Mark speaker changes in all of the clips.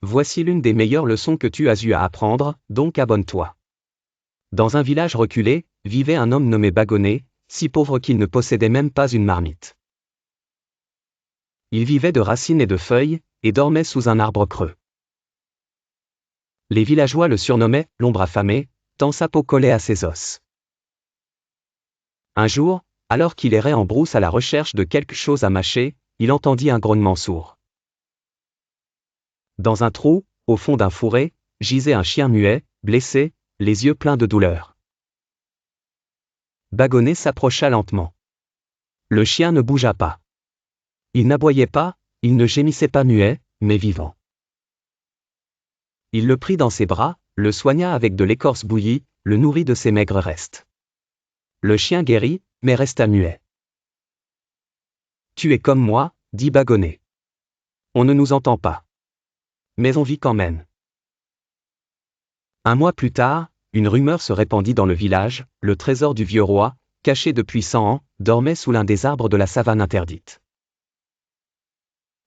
Speaker 1: voici l'une des meilleures leçons que tu as eu à apprendre, donc abonne-toi. Dans un village reculé, vivait un homme nommé Bagonnet, si pauvre qu'il ne possédait même pas une marmite. Il vivait de racines et de feuilles, et dormait sous un arbre creux. Les villageois le surnommaient « l'ombre affamée », tant sa peau collait à ses os. Un jour, alors qu'il errait en brousse à la recherche de quelque chose à mâcher, il entendit un grognement sourd. Dans un trou, au fond d'un fourré, gisait un chien muet, blessé, les yeux pleins de douleur. Bagonnet s'approcha lentement. Le chien ne bougea pas. Il n'aboyait pas, il ne gémissait pas muet, mais vivant. Il le prit dans ses bras, le soigna avec de l'écorce bouillie, le nourrit de ses maigres restes. Le chien guérit, mais resta muet. « Tu es comme moi, » dit Bagonnet. « On ne nous entend pas. Mais on vit quand même. » Un mois plus tard, une rumeur se répandit dans le village, le trésor du vieux roi, caché depuis 100 ans, dormait sous l'un des arbres de la savane interdite.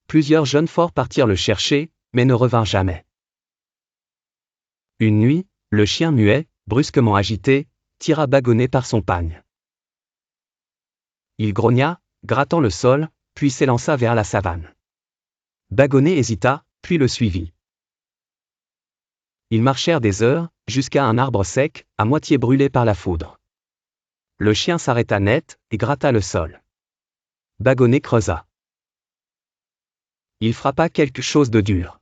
Speaker 1: Plusieurs jeunes forts partirent le chercher, mais ne revinrent jamais. Une nuit, le chien muet, brusquement agité, tira Bagonnet par son pagne. Il grogna, grattant le sol, puis s'élança vers la savane. Bagonnet hésita, puis le suivit. Ils marchèrent des heures, jusqu'à un arbre sec, à moitié brûlé par la foudre. Le chien s'arrêta net, et gratta le sol. Bagonnet creusa. Il frappa quelque chose de dur.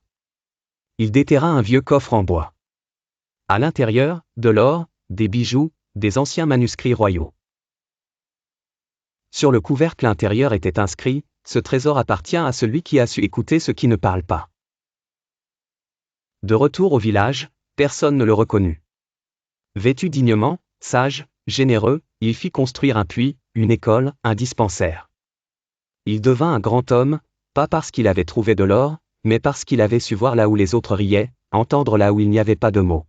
Speaker 1: Il déterra un vieux coffre en bois. À l'intérieur, de l'or, des bijoux, des anciens manuscrits royaux. Sur le couvercle intérieur était inscrit « Ce trésor appartient à celui qui a su écouter ceux qui ne parlent pas ». De retour au village, personne ne le reconnut. Vêtu dignement, sage, généreux, il fit construire un puits, une école, un dispensaire. Il devint un grand homme, pas parce qu'il avait trouvé de l'or, mais parce qu'il avait su voir là où les autres riaient, entendre là où il n'y avait pas de mots.